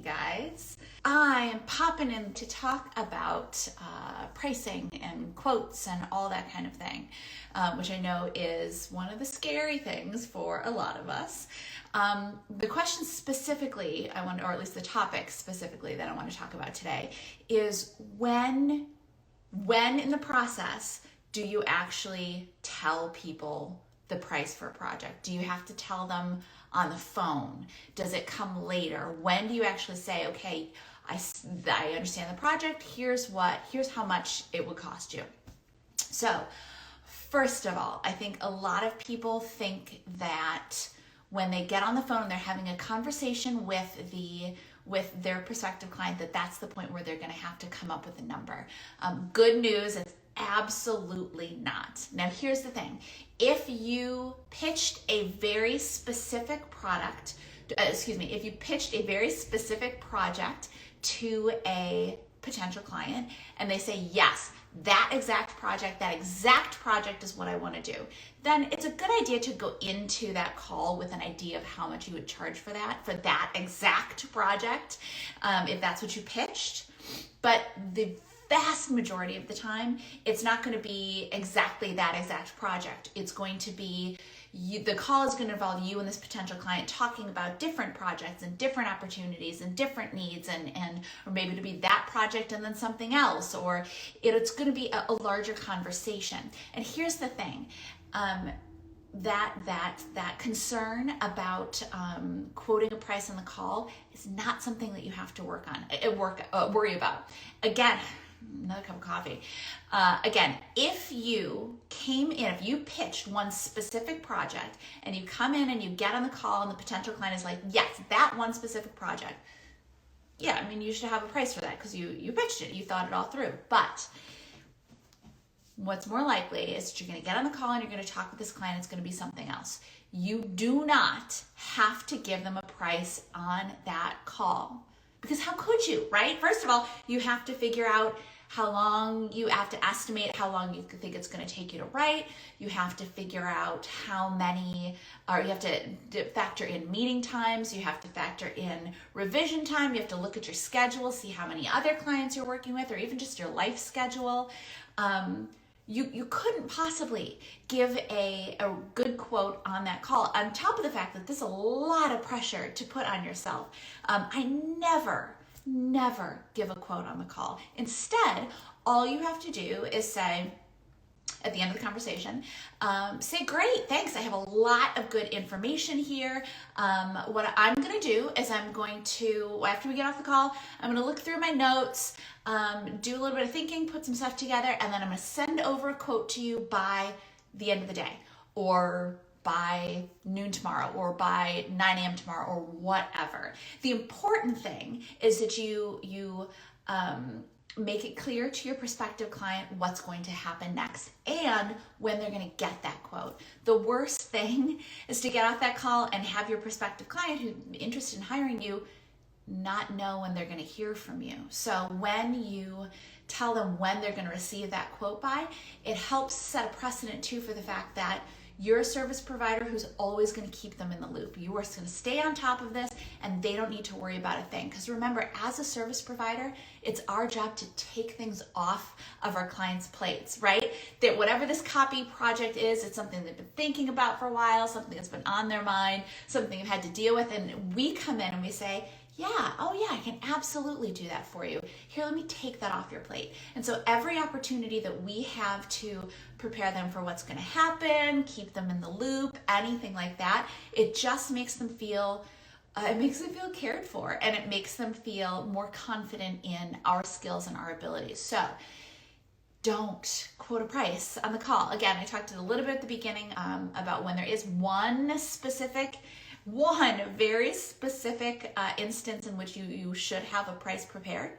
guys. I am popping in to talk about pricing and quotes and all that kind of thing, which I know is one of the scary things for a lot of us. The question specifically I want, or at least the topic specifically that I want to talk about today, is when in the process do you actually tell people the price for a project? Do you have to tell them on the phone? Does it come later? When do you actually say, okay, I understand the project, here's how much it would cost you? So first of all, I think a lot of people think that when they get on the phone and they're having a conversation with their prospective client, that's the point where they're going to have to come up with a number. Good news, it's absolutely not. Now here's the thing. If you pitched a very specific product, if you pitched a very specific project to a potential client and they say, yes, that exact project is what I want to do, then it's a good idea to go into that call with an idea of how much you would charge for that exact project, if that's what you pitched. But the vast majority of the time, it's not going to be exactly that exact project. It's going to be, the call is going to involve you and this potential client talking about different projects and different opportunities and different needs, or maybe it'll be that project and then something else, or it's going to be a larger conversation. And here's the thing, that concern about quoting a price on the call is not something that you have to worry about. Again, another cup of coffee. Again, if you pitched one specific project and you come in and you get on the call and the potential client is like, yes, that one specific project. Yeah, I mean, you should have a price for that because you pitched it, you thought it all through. But what's more likely is that you're going to get on the call and you're going to talk with this client. It's going to be something else. You do not have to give them a price on that call, because how could you, right? First of all, you have to figure out how long, you have to estimate how long you think it's going to take you to write. You have to figure out how many, or you have to factor in meeting times. You have to factor in revision time. You have to look at your schedule, see how many other clients you're working with, or even just your life schedule. You couldn't possibly give a good quote on that call, on top of the fact that there's a lot of pressure to put on yourself. I never give a quote on the call. Instead, all you have to do is say, at the end of the conversation, say, great, thanks, I have a lot of good information here. What I'm going to do is after we get off the call, I'm going to look through my notes, do a little bit of thinking, put some stuff together, and then I'm going to send over a quote to you by the end of the day, or by noon tomorrow, or by 9 a.m. tomorrow, or whatever. The important thing is that you make it clear to your prospective client what's going to happen next and when they're going to get that quote. The worst thing is to get off that call and have your prospective client who's interested in hiring you not know when they're going to hear from you. So when you tell them when they're going to receive that quote by, it helps set a precedent too for the fact that you're a service provider who's always going to keep them in the loop. You are going to stay on top of this and they don't need to worry about a thing. Because remember, as a service provider, it's our job to take things off of our clients' plates, right? That whatever this copy project is, it's something they've been thinking about for a while, something that's been on their mind, something you've had to deal with. And we come in and we say, I can absolutely do that for you. Here, let me take that off your plate. And so every opportunity that we have to prepare them for what's going to happen, keep them in the loop, anything like that, it just makes them feel cared for, and it makes them feel more confident in our skills and our abilities. So don't quote a price on the call. Again, I talked a little bit at the beginning about when there is one very specific instance in which you should have a price prepared.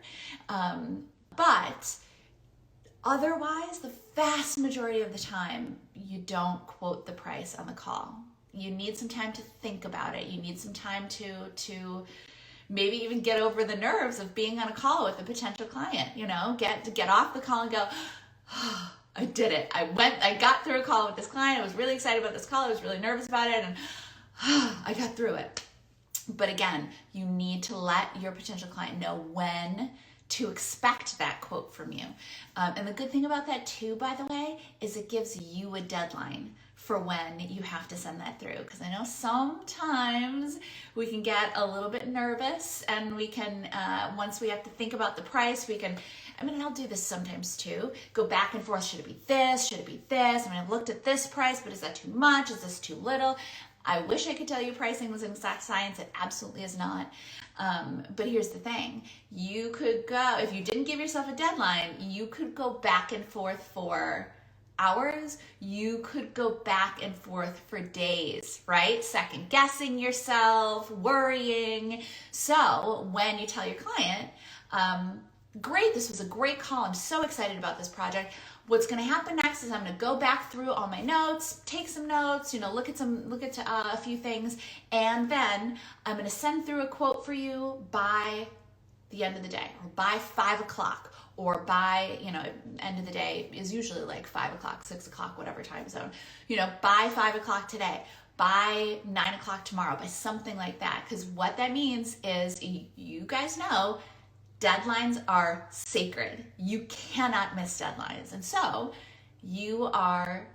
But otherwise, the vast majority of the time, you don't quote the price on the call. You need some time to think about it. You need some time to maybe even get over the nerves of being on a call with a potential client. Get off the call and go, oh, I did it. I got through a call with this client. I was really excited about this call. I was really nervous about it, and I got through it. But again, you need to let your potential client know when to expect that quote from you. And the good thing about that too, by the way, is it gives you a deadline for when you have to send that through. Because I know sometimes we can get a little bit nervous, and we can, once we have to think about the price, we can, I mean, and I'll do this sometimes too, go back and forth. Should it be this? Should it be this? I mean, I've looked at this price, but is that too much? Is this too little? I wish I could tell you pricing was an exact science. It absolutely is not. But here's the thing. You could go, if you didn't give yourself a deadline, you could go back and forth for hours. You could go back and forth for days, right? Second guessing yourself, worrying. So when you tell your client, great, this was a great call. I'm so excited about this project. What's going to happen next is I'm going to go back through all my notes, take some notes, look at a few things, and then I'm going to send through a quote for you by the end of the day, or by 5 o'clock, or by, end of the day is usually like 5 o'clock, 6 o'clock, whatever time zone, by 5 o'clock today, by 9 o'clock tomorrow, by something like that. Because what that means is, you guys know, deadlines are sacred. You cannot miss deadlines. And so you are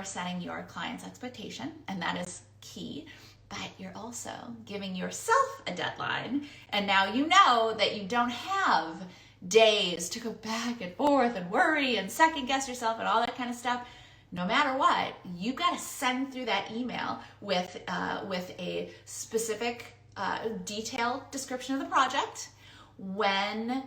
setting your client's expectation, and that is key, but you're also giving yourself a deadline. And now you know that you don't have days to go back and forth and worry and second guess yourself and all that kind of stuff. No matter what, you got to send through that email with a specific detailed description of the project, when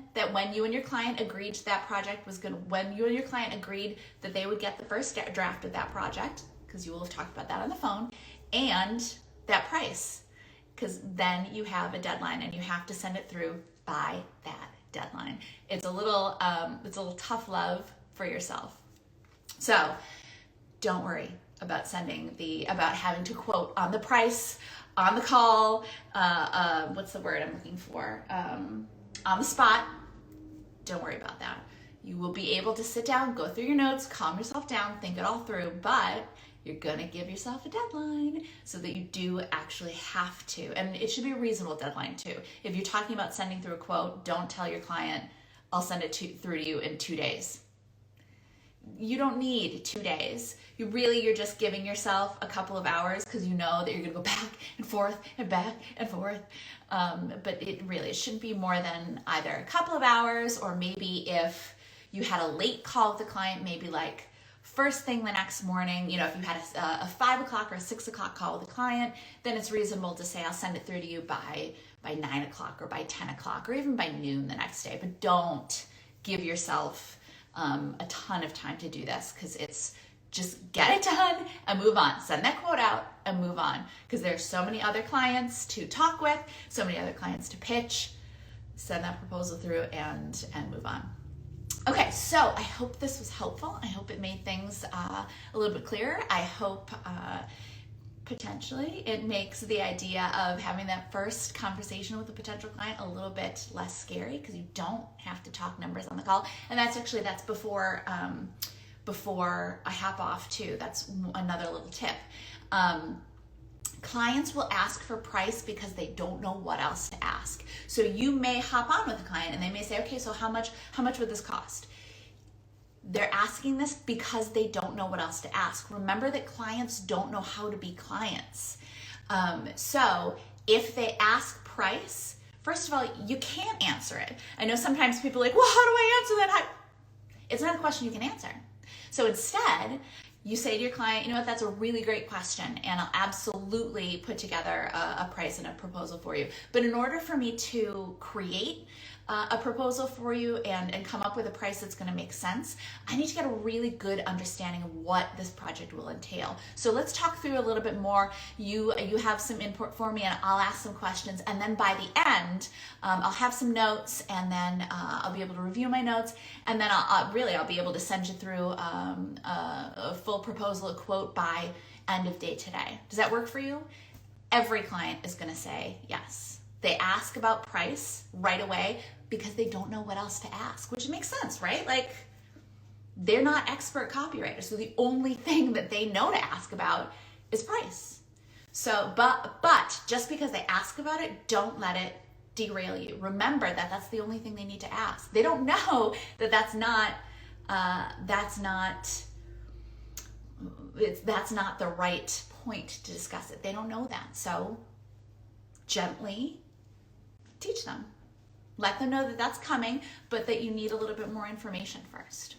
you and your client agreed that project was going to, when you and your client agreed that they would get the first draft of that project, because you will have talked about that on the phone, and that price, because then you have a deadline and you have to send it through by that deadline. It's a little tough love for yourself. So don't worry about about having to quote on the price, on the call, what's the word I'm looking for? On the spot. Don't worry about that. You will be able to sit down, go through your notes, calm yourself down, think it all through, but you're gonna give yourself a deadline so that you do actually have to. And it should be a reasonable deadline too. If you're talking about sending through a quote, don't tell your client, I'll send it through to you in 2 days. You don't need 2 days. You're just giving yourself a couple of hours, because you know that you're gonna go back and forth and back and forth. But it shouldn't be more than either a couple of hours, or maybe if you had a late call with the client, maybe like first thing the next morning, if you had a 5 o'clock or a 6 o'clock call with the client, then it's reasonable to say, I'll send it through to you by 9 o'clock or by 10 o'clock or even by noon the next day. But don't give yourself a ton of time to do this, because it's just get it done and move on. Send that quote out and move on, because there's so many other clients to talk with, so many other clients to pitch. Send that proposal through and move on. Okay, so I hope this was helpful. I hope it made things a little bit clearer. I hope potentially it makes the idea of having that first conversation with a potential client a little bit less scary, because you don't have to talk numbers on the call. And that's before I hop off too. That's another little tip. Clients will ask for price because they don't know what else to ask. So you may hop on with a client and they may say, okay, so how much would this cost? They're asking this because they don't know what else to ask. Remember that clients don't know how to be clients. So if they ask price, first of all, you can't answer it. I know sometimes people are like, well, how do I answer that? It's not a question you can answer. So instead, you say to your client, you know what, that's a really great question, and I'll absolutely put together a price and a proposal for you. But in order for me to create a proposal for you and come up with a price that's going to make sense, I need to get a really good understanding of what this project will entail. So let's talk through a little bit more. You have some input for me, and I'll ask some questions, and then by the end, I'll have some notes, and then I'll be able to review my notes, and then I'll be able to send you through a full proposal, a quote by end of day today. Does that work for you? Every client is going to say yes. They ask about price right away because they don't know what else to ask, which makes sense, right? Like, they're not expert copywriters, so the only thing that they know to ask about is price. So, but just because they ask about it, don't let it derail you. Remember that that's the only thing they need to ask. They don't know that that's not the right point to discuss it. They don't know that. So gently teach them. Let them know that that's coming, but that you need a little bit more information first.